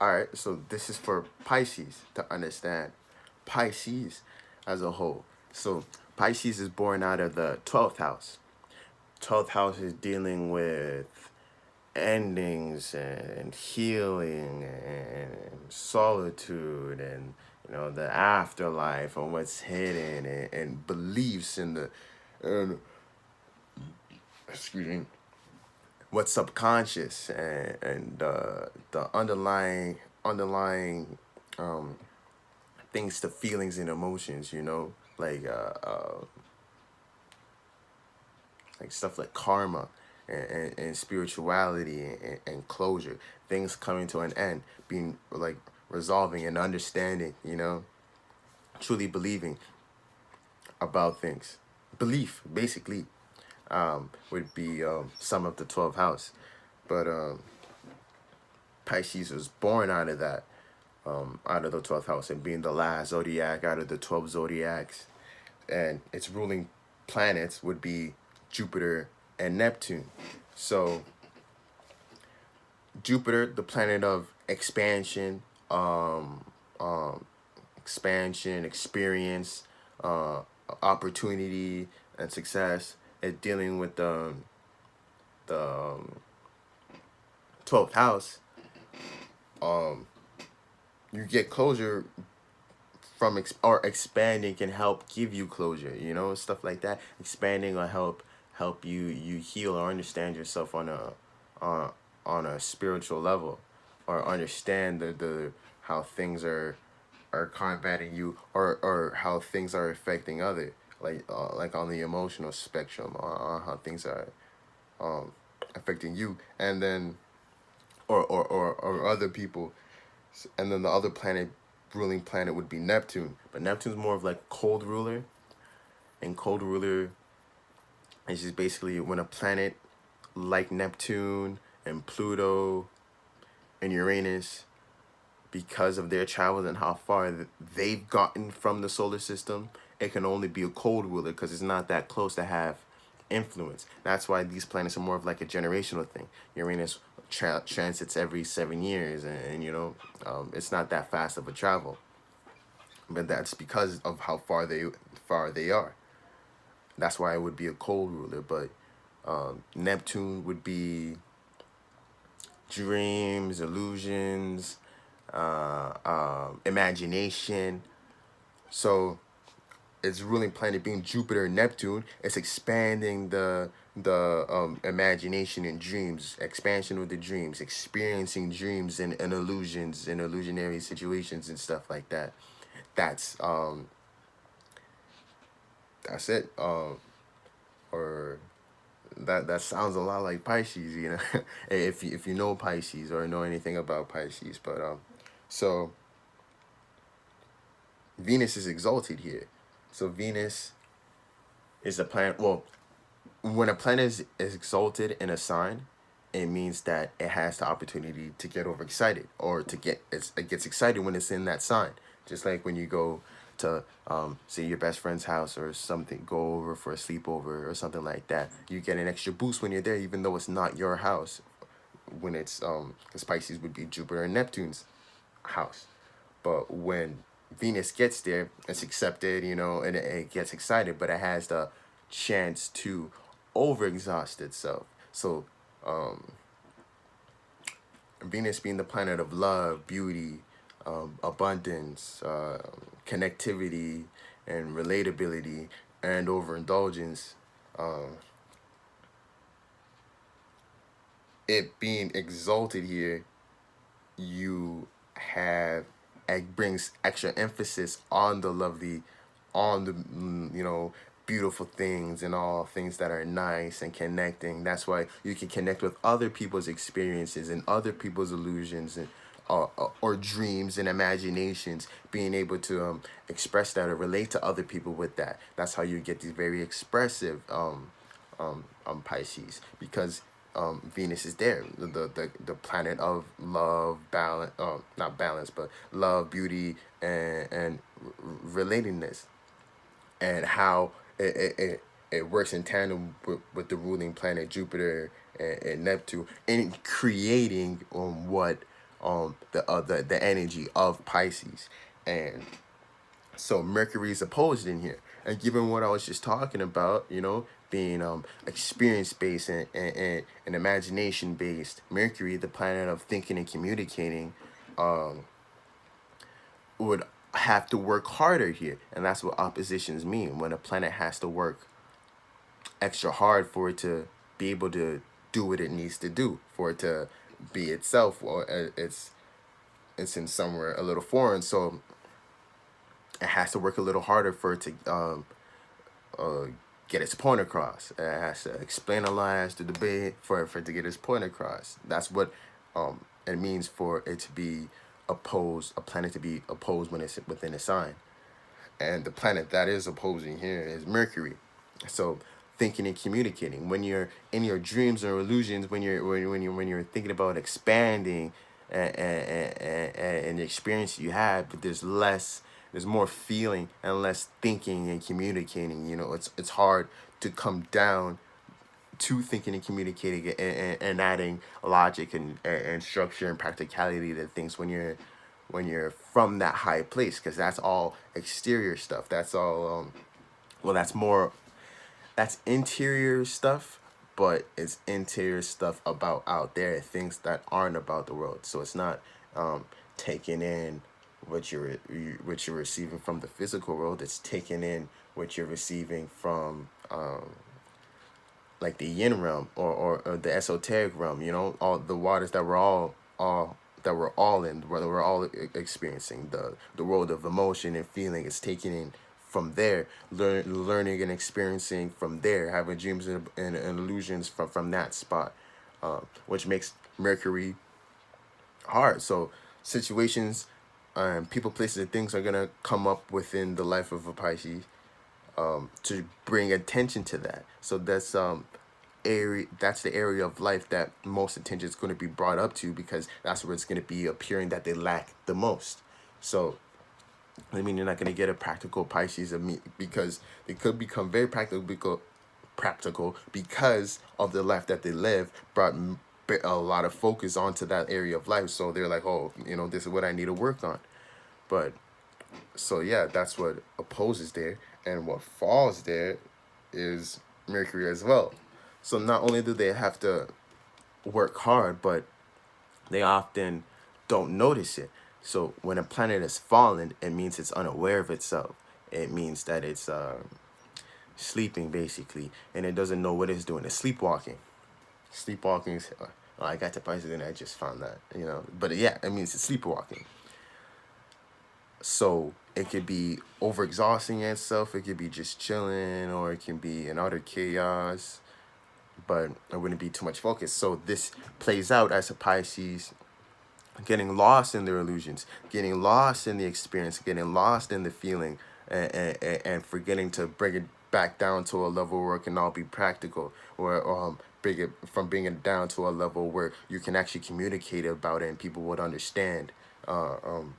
All right, so this is for Pisces to understand Pisces as a whole. So Pisces is born out of the 12th house. 12th house is dealing with endings and healing and solitude and the afterlife and what's hidden and beliefs in the and excuse me, what's subconscious and the underlying um things to feelings and emotions, like stuff like karma and spirituality and closure, things coming to an end, being like resolving and understanding, truly believing about things. Belief, basically, would be some of the 12th house. But Pisces was born out of that, out of the 12th house and being the last zodiac out of the 12 zodiacs. And its ruling planets would be Jupiter and Neptune. So Jupiter, the planet of expansion, um, um, experience, uh, opportunity, and success, and dealing with the 12th house. Um, you get closure from or expanding can help give you closure, stuff like that. Expanding will help you heal or understand yourself on on a spiritual level, or understand the how things are combating you, or how things are affecting other, like on the emotional spectrum, on how things are um affecting you, and then or other people. And then the other planet, ruling planet, would be Neptune. But Neptune's more of like cold ruler, and cold ruler is just basically when a planet like Neptune and Pluto and Uranus, because of their travels and how far they've gotten from the solar system, it can only be a cold ruler because it's not that close to have influence. That's why these planets are more of like a generational thing. Uranus transits every 7 years, and it's not that fast of a travel. But that's because of how far they are. That's why it would be a cold ruler. But Neptune would be dreams, illusions, imagination. So its ruling planet being Jupiter and Neptune, it's expanding the imagination and dreams, expansion of the dreams, experiencing dreams and illusions and illusionary situations and stuff like that. That's um that's it. Or that sounds a lot like Pisces, if you know Pisces or know anything about Pisces. But so Venus is exalted here. So Venus is a planet. Well, when a planet is exalted in a sign, it means that it has the opportunity to get overexcited, or it gets excited when it's in that sign. Just like when you go to say your best friend's house or something, go over for a sleepover or something like that. You get an extra boost when you're there, even though it's not your house. When it's because Pisces would be Jupiter and Neptune's house. But when Venus gets there, it's accepted, and it gets excited, but it has the chance to overexhaust itself. So, Venus being the planet of love, beauty, abundance, connectivity, and relatability, and overindulgence, um, it being exalted here, you have it brings extra emphasis on the lovely, on the beautiful things and all things that are nice and connecting. That's why you can connect with other people's experiences and other people's illusions and or dreams and imaginations, being able to express that or relate to other people with that. That's how you get these very expressive Pisces, because Venus is there, the planet of love, balance, not balance, but love, beauty, and relatedness, and how it works in tandem with the ruling planet Jupiter and Neptune in creating what the energy of Pisces. And so Mercury is opposed in here. And given what I was just talking about, being experience based and imagination based, Mercury, the planet of thinking and communicating, would have to work harder here. And that's what oppositions mean. When a planet has to work extra hard for it to be able to do what it needs to do, for it to be itself, or it's in somewhere a little foreign. So it has to work a little harder for it to uh, get its point across. It has to explain a lot, has to debate for it to get its point across. That's what it means for it to be opposed, a planet to be opposed when it's within a sign. And the planet that is opposing here is Mercury. So thinking and communicating, when you're in your dreams or illusions, when you're thinking about expanding and the experience you have, but there's more feeling and less thinking and communicating. It's hard to come down to thinking and communicating and adding logic and structure and practicality to things when you're from that high place, because that's all exterior stuff. That's all well, that's interior stuff, but it's interior stuff about out there, things that aren't about the world. So it's not taking in what you're receiving from the physical world. It's taking in what you're receiving from like the yin realm, or the esoteric realm. All the waters that we're all in, where we're all experiencing the world of emotion and feeling. Is taking in from there, learning and experiencing from there, having dreams and illusions from that spot, which makes Mercury hard. So situations, people, places, and things are gonna come up within the life of a Pisces, to bring attention to that. So that's the area of life that most attention is going to be brought up to, because that's where it's going to be appearing that they lack the most. So I mean, you're not going to get a practical Pisces because they could become very practical because of the life that they live, brought a lot of focus onto that area of life. So they're like, oh, this is what I need to work on. But so yeah, that's what opposes there, and what falls there is Mercury as well. So not only do they have to work hard, but they often don't notice it. So when a planet is fallen, it means it's unaware of itself. It means that it's sleeping, basically, and it doesn't know what it's doing. It's sleepwalking. Sleepwalking is, I got to Pisces and I just found that. But yeah, it means it's sleepwalking. So it could be overexhausting itself. It could be just chilling, or it can be in utter chaos. But it wouldn't be too much focus. So this plays out as a Pisces getting lost in their illusions, getting lost in the experience, getting lost in the feeling, and forgetting to bring it back down to a level where it can all be practical, or bring it from bringing it down to a level where you can actually communicate about it and people would understand. And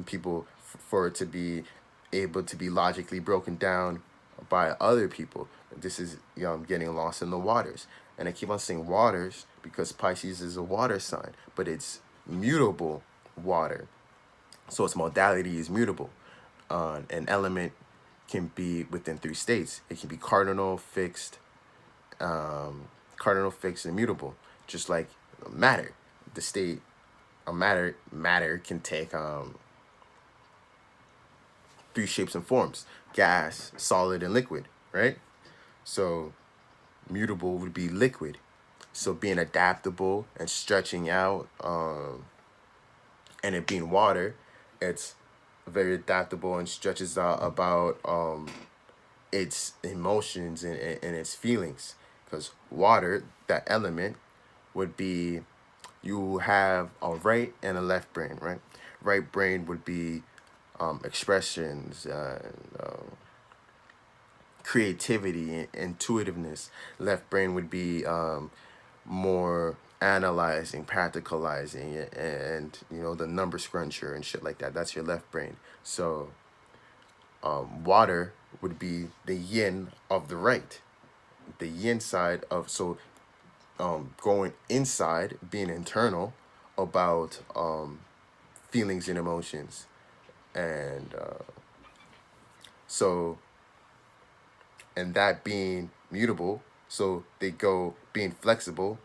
people, for it to be able to be logically broken down by other people. This is getting lost in the waters. And I keep on saying waters because Pisces is a water sign, but it's mutable water. So its modality is mutable. An element can be within three states. It can be cardinal, fixed, and mutable. Just like matter. The state of matter can take three shapes and forms: gas, solid, and liquid, right? So mutable would be liquid. So being adaptable and stretching out, and it being water, it's very adaptable and stretches out about its emotions and its feelings. Because water, that element, would be, you have a right and a left brain, right? Right brain would be expressions, creativity, intuitiveness. Left brain would be more analyzing, practicalizing, and the number scruncher and shit like that. That's your left brain. So water would be the yin of the right, the yin side of, so going inside, being internal, about feelings and emotions, and so and that being mutable, so they go being flexible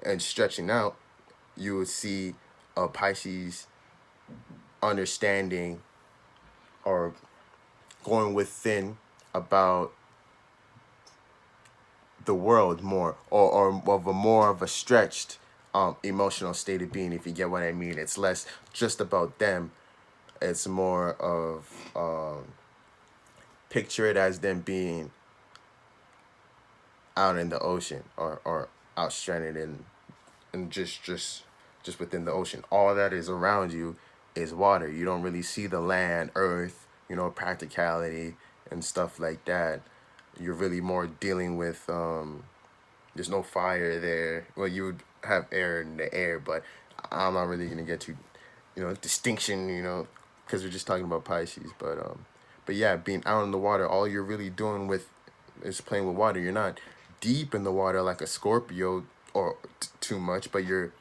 and stretching out. You would see a Pisces understanding or going within about the world more, or of a more of a stretched emotional state of being, if you get what I mean. It's less just about them. It's more of picture it as them being out in the ocean, or out stranded and just within the ocean. All that is around you is water. You don't really see the land, earth, practicality and stuff like that. You're really more dealing with there's no fire there. Well, you would have air in the air, but I'm not really gonna get to distinction, because we're just talking about Pisces. But yeah, being out in the water, all you're really doing with is playing with water. You're not deep in the water like a Scorpio, or too much, but you're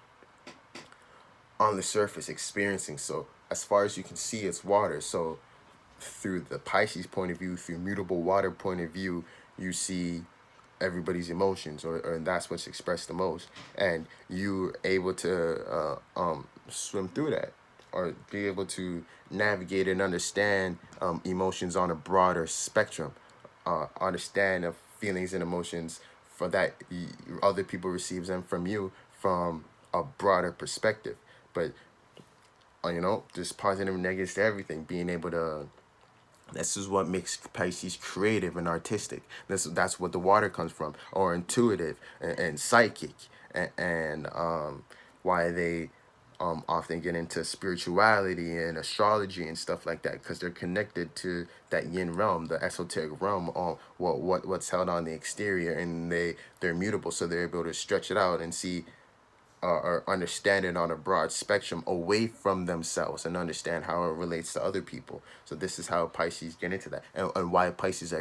on the surface experiencing. So as far as you can see, it's water. So through the Pisces point of view, through mutable water point of view, you see everybody's emotions, or that's what's expressed the most, and you able to swim through that, or be able to navigate and understand emotions on a broader spectrum, understand of feelings and emotions for that other people receives them from you from a broader perspective. But just positive and negatives to everything, being able to this is what makes Pisces creative and artistic. That's what the water comes from, or intuitive and psychic, and why they often get into spirituality and astrology and stuff like that, because they're connected to that yin realm, the esoteric realm, on what's held on the exterior, and they're mutable, so they're able to stretch it out and see or understand it on a broad spectrum away from themselves, and understand how it relates to other people. So this is how Pisces get into that, and why Pisces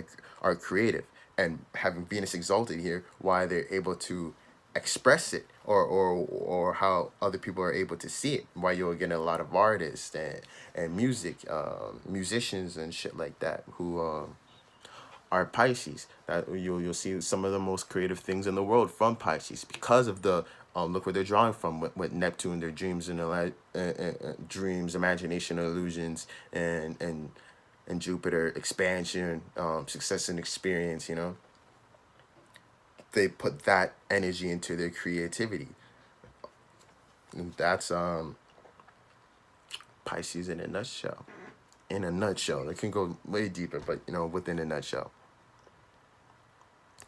are creative, and having Venus exalted here, why they're able to express it, or how other people are able to see it, why you'll get a lot of artists and musicians and shit like that who are Pisces. That you'll see some of the most creative things in the world from Pisces, because of the look where they're drawing from with Neptune, their dreams and dreams, imagination, illusions, and Jupiter, expansion, success and experience. They put that energy into their creativity, and that's Pisces in a nutshell. In a nutshell, it can go way deeper, but within a nutshell.